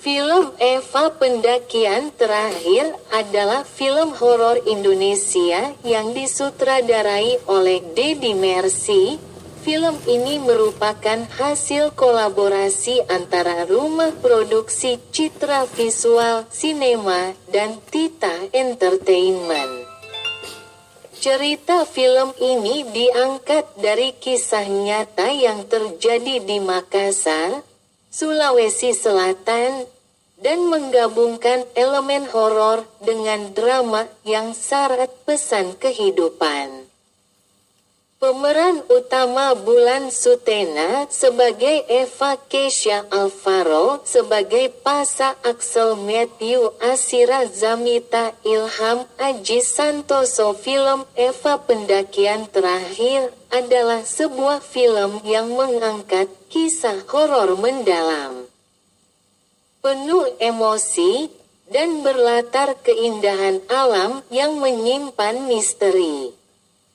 Film Eva Pendakian Terakhir adalah film horor Indonesia yang disutradarai oleh Deddy Mercy. Film ini merupakan hasil kolaborasi antara Rumah Produksi Citra Visual Sinema dan Tita Entertainment. Cerita film ini diangkat dari kisah nyata yang terjadi di Makassar, Sulawesi Selatan, dan menggabungkan elemen horor dengan drama yang syarat pesan kehidupan. Pemeran utama Bulan Sutena sebagai Eva Kesha Alvaro, sebagai Pasa Axel Matthew Asira Zamita Ilham Aji Santoso. Film Eva Pendakian Terakhir adalah sebuah film yang mengangkat kisah horor mendalam, penuh emosi, dan berlatar keindahan alam yang menyimpan misteri.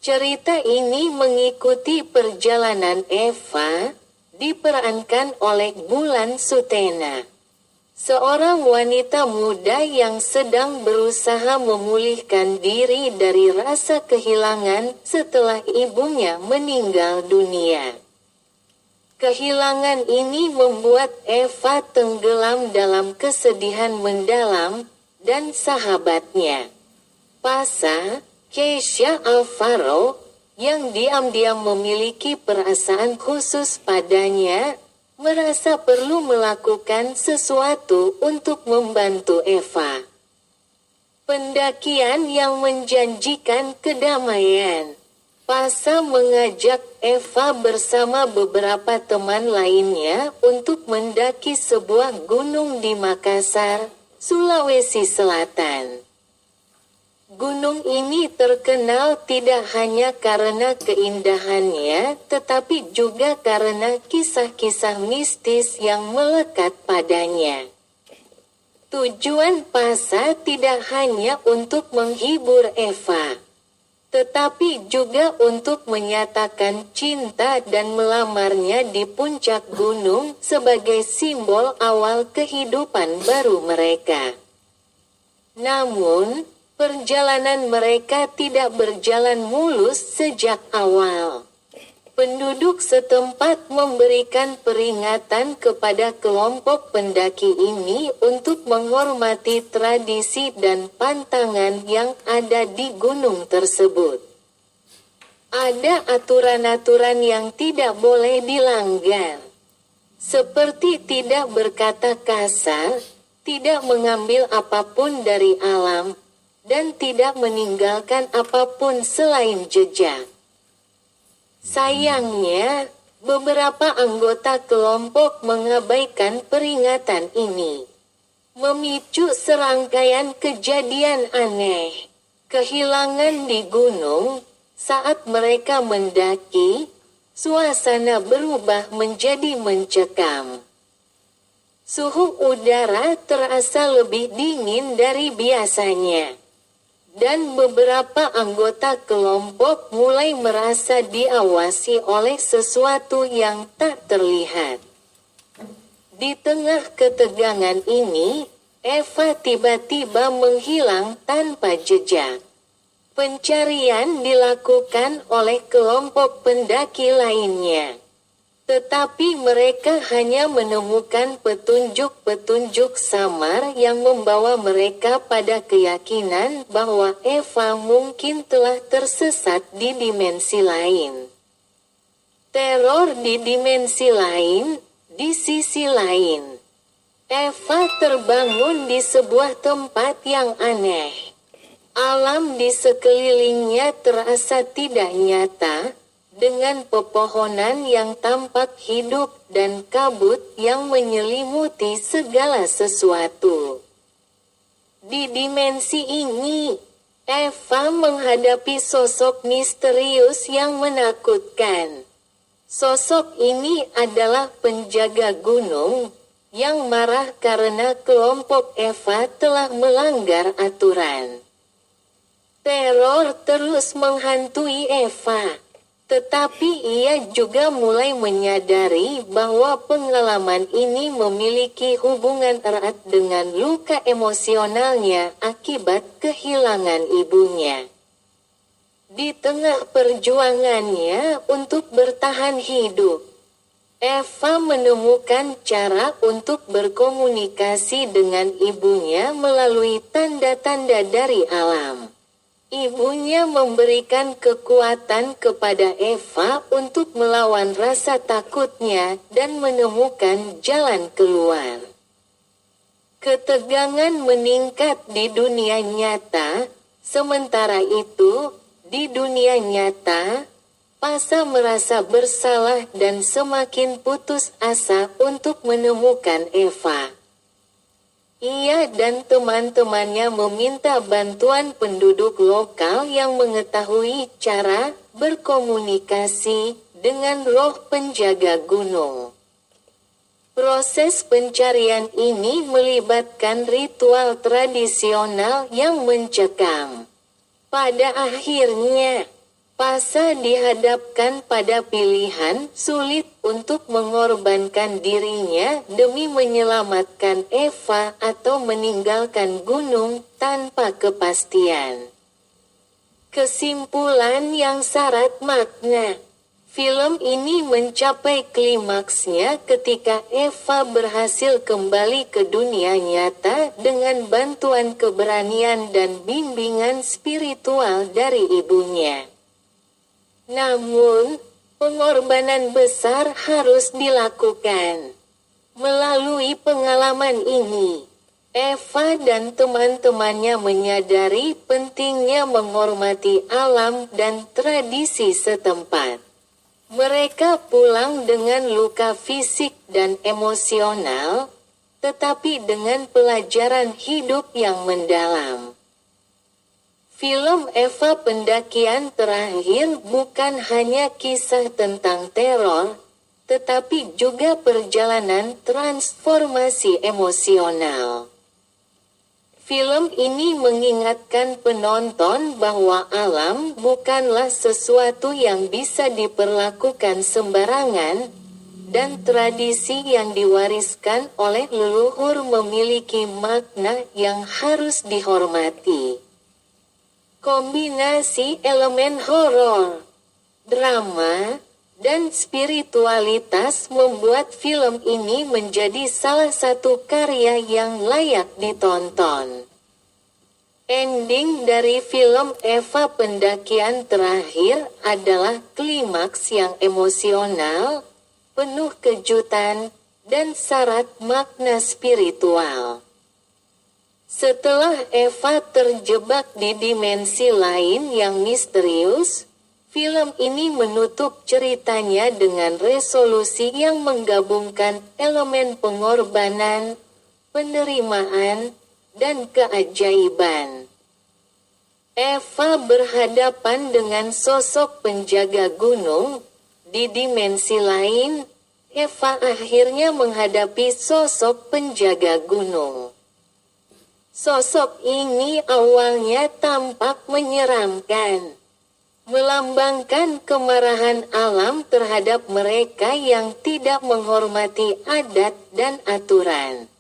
Cerita ini mengikuti perjalanan Eva, diperankan oleh Bulan Sutena, seorang wanita muda yang sedang berusaha memulihkan diri dari rasa kehilangan setelah ibunya meninggal dunia. Kehilangan ini membuat Eva tenggelam dalam kesedihan mendalam, dan sahabatnya, Pasa Kesha Alvaro, yang diam-diam memiliki perasaan khusus padanya, merasa perlu melakukan sesuatu untuk membantu Eva. Pendakian yang menjanjikan kedamaian. Pasa mengajak Eva bersama beberapa teman lainnya untuk mendaki sebuah gunung di Makassar, Sulawesi Selatan. Gunung ini terkenal tidak hanya karena keindahannya, tetapi juga karena kisah-kisah mistis yang melekat padanya. Tujuan Pasa tidak hanya untuk menghibur Eva, tetapi juga untuk menyatakan cinta dan melamarnya di puncak gunung sebagai simbol awal kehidupan baru mereka. Namun, perjalanan mereka tidak berjalan mulus sejak awal. Penduduk setempat memberikan peringatan kepada kelompok pendaki ini untuk menghormati tradisi dan pantangan yang ada di gunung tersebut. Ada aturan-aturan yang tidak boleh dilanggar, seperti tidak berkata kasar, tidak mengambil apapun dari alam, dan tidak meninggalkan apapun selain jejak. Sayangnya, beberapa anggota kelompok mengabaikan peringatan ini, memicu serangkaian kejadian aneh. Kehilangan di gunung. Saat mereka mendaki, suasana berubah menjadi mencekam. Suhu udara terasa lebih dingin dari biasanya, dan beberapa anggota kelompok mulai merasa diawasi oleh sesuatu yang tak terlihat. Di tengah ketegangan ini, Eva tiba-tiba menghilang tanpa jejak. Pencarian dilakukan oleh kelompok pendaki lainnya, tetapi mereka hanya menemukan petunjuk-petunjuk samar yang membawa mereka pada keyakinan bahwa Eva mungkin telah tersesat di dimensi lain. Teror di dimensi lain. Di sisi lain, Eva terbangun di sebuah tempat yang aneh. Alam di sekelilingnya terasa tidak nyata, dengan pepohonan yang tampak hidup dan kabut yang menyelimuti segala sesuatu. Di dimensi ini, Eva menghadapi sosok misterius yang menakutkan. Sosok ini adalah penjaga gunung, yang marah karena kelompok Eva telah melanggar aturan. Teror terus menghantui Eva. Tetapi ia juga mulai menyadari bahwa pengalaman ini memiliki hubungan erat dengan luka emosionalnya akibat kehilangan ibunya. Di tengah perjuangannya untuk bertahan hidup, Eva menemukan cara untuk berkomunikasi dengan ibunya melalui tanda-tanda dari alam. Ibunya memberikan kekuatan kepada Eva untuk melawan rasa takutnya dan menemukan jalan keluar. Ketegangan meningkat di dunia nyata, sementara itu, di dunia nyata, Pasa merasa bersalah dan semakin putus asa untuk menemukan Eva. Ia dan teman-temannya meminta bantuan penduduk lokal yang mengetahui cara berkomunikasi dengan roh penjaga gunung. Proses pencarian ini melibatkan ritual tradisional yang mencekam. Pada akhirnya, Pasa dihadapkan pada pilihan sulit untuk mengorbankan dirinya demi menyelamatkan Eva atau meninggalkan gunung tanpa kepastian. Kesimpulan yang syarat makna. Film ini mencapai klimaksnya ketika Eva berhasil kembali ke dunia nyata dengan bantuan keberanian dan bimbingan spiritual dari ibunya. Namun, pengorbanan besar harus dilakukan. Melalui pengalaman ini, Eva dan teman-temannya menyadari pentingnya menghormati alam dan tradisi setempat. Mereka pulang dengan luka fisik dan emosional, tetapi dengan pelajaran hidup yang mendalam. Film Eva Pendakian Terakhir bukan hanya kisah tentang teror, tetapi juga perjalanan transformasi emosional. Film ini mengingatkan penonton bahwa alam bukanlah sesuatu yang bisa diperlakukan sembarangan, dan tradisi yang diwariskan oleh leluhur memiliki makna yang harus dihormati. Kombinasi elemen horor, drama, dan spiritualitas membuat film ini menjadi salah satu karya yang layak ditonton. Ending dari film Eva Pendakian Terakhir adalah klimaks yang emosional, penuh kejutan, dan syarat makna spiritual. Setelah Eva terjebak di dimensi lain yang misterius, film ini menutup ceritanya dengan resolusi yang menggabungkan elemen pengorbanan, penerimaan, dan keajaiban. Eva berhadapan dengan sosok penjaga gunung. Di dimensi lain, Eva akhirnya menghadapi sosok penjaga gunung. Sosok ini awalnya tampak menyeramkan, melambangkan kemarahan alam terhadap mereka yang tidak menghormati adat dan aturan.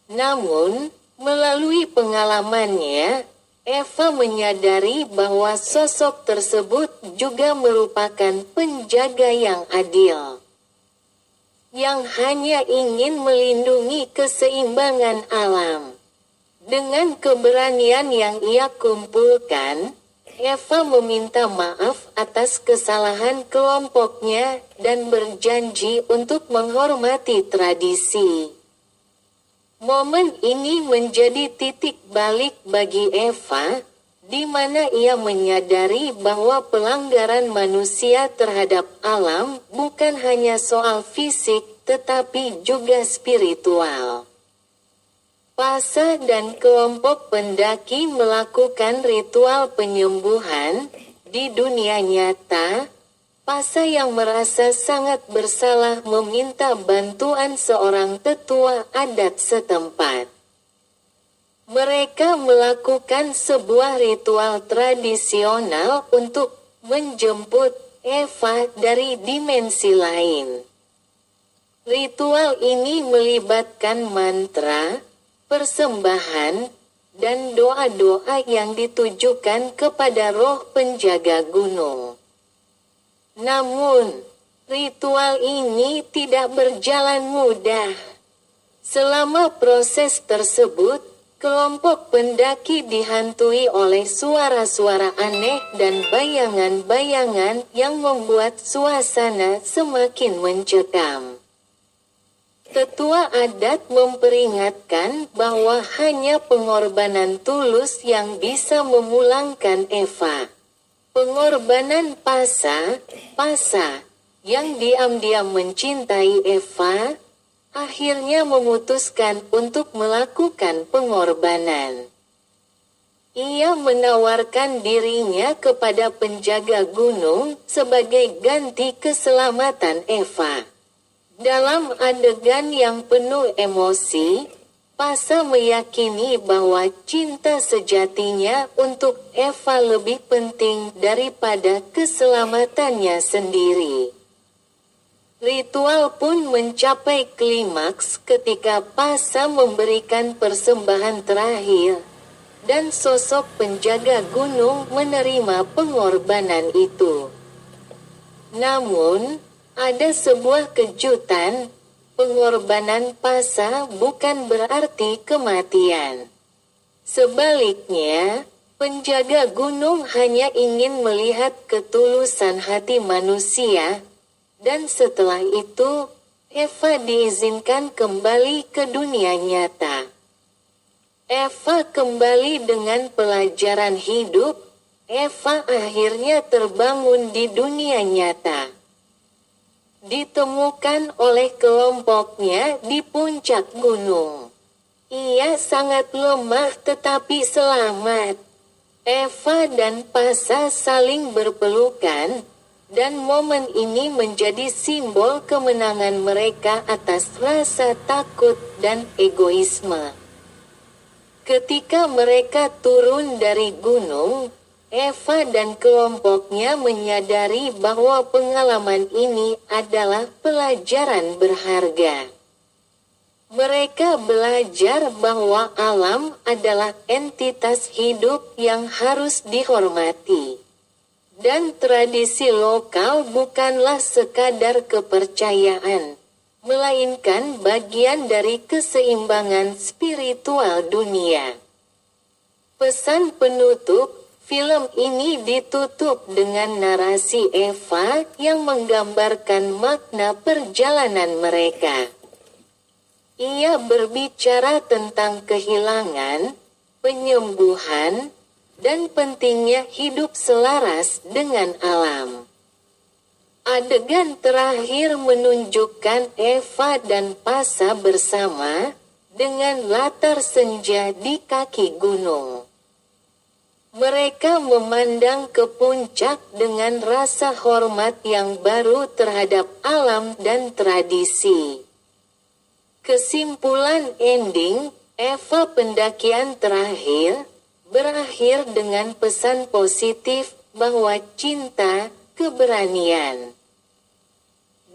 Namun, melalui pengalamannya, Eva menyadari bahwa sosok tersebut juga merupakan penjaga yang adil, yang hanya ingin melindungi keseimbangan alam. Dengan keberanian yang ia kumpulkan, Eva meminta maaf atas kesalahan kelompoknya dan berjanji untuk menghormati tradisi. Momen ini menjadi titik balik bagi Eva, di mana ia menyadari bahwa pelanggaran manusia terhadap alam bukan hanya soal fisik, tetapi juga spiritual. Pasa dan kelompok pendaki melakukan ritual penyembuhan. Di dunia nyata, Pasa yang merasa sangat bersalah meminta bantuan seorang tetua adat setempat. Mereka melakukan sebuah ritual tradisional untuk menjemput Eva dari dimensi lain. Ritual ini melibatkan mantra, persembahan, dan doa-doa yang ditujukan kepada roh penjaga gunung. Namun, ritual ini tidak berjalan mudah. Selama proses tersebut, kelompok pendaki dihantui oleh suara-suara aneh dan bayangan-bayangan yang membuat suasana semakin mencekam. Tetua adat memperingatkan bahwa hanya pengorbanan tulus yang bisa memulangkan Eva. Pengorbanan Pasa yang diam-diam mencintai Eva, akhirnya memutuskan untuk melakukan pengorbanan. Ia menawarkan dirinya kepada penjaga gunung sebagai ganti keselamatan Eva. Dalam adegan yang penuh emosi, Pasa meyakini bahwa cinta sejatinya untuk Eva lebih penting daripada keselamatannya sendiri. Ritual pun mencapai klimaks ketika Pasa memberikan persembahan terakhir, dan sosok penjaga gunung menerima pengorbanan itu. Namun, ada sebuah kejutan, pengorbanan Pasa bukan berarti kematian. Sebaliknya, penjaga gunung hanya ingin melihat ketulusan hati manusia, dan setelah itu, Eva diizinkan kembali ke dunia nyata. Eva kembali dengan pelajaran hidup, Eva akhirnya terbangun di dunia nyata. Ditemukan oleh kelompoknya di puncak gunung. Ia sangat lemah tetapi selamat. Eva dan Pasa saling berpelukan, dan momen ini menjadi simbol kemenangan mereka atas rasa takut dan egoisme. Ketika mereka turun dari gunung, Eva dan kelompoknya menyadari bahwa pengalaman ini adalah pelajaran berharga. Mereka belajar bahwa alam adalah entitas hidup yang harus dihormati. Dan tradisi lokal bukanlah sekadar kepercayaan, melainkan bagian dari keseimbangan spiritual dunia. Pesan penutup. Film ini ditutup dengan narasi Eva yang menggambarkan makna perjalanan mereka. Ia berbicara tentang kehilangan, penyembuhan, dan pentingnya hidup selaras dengan alam. Adegan terakhir menunjukkan Eva dan Pasa bersama, dengan latar senja di kaki gunung. Mereka memandang ke puncak dengan rasa hormat yang baru terhadap alam dan tradisi. Kesimpulan ending, Eva pendakian terakhir, berakhir dengan pesan positif bahwa cinta, keberanian,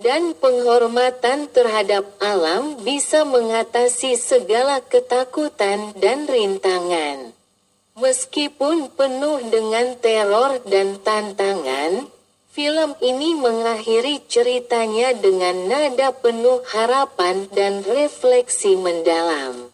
dan penghormatan terhadap alam bisa mengatasi segala ketakutan dan rintangan. Meskipun penuh dengan teror dan tantangan, film ini mengakhiri ceritanya dengan nada penuh harapan dan refleksi mendalam.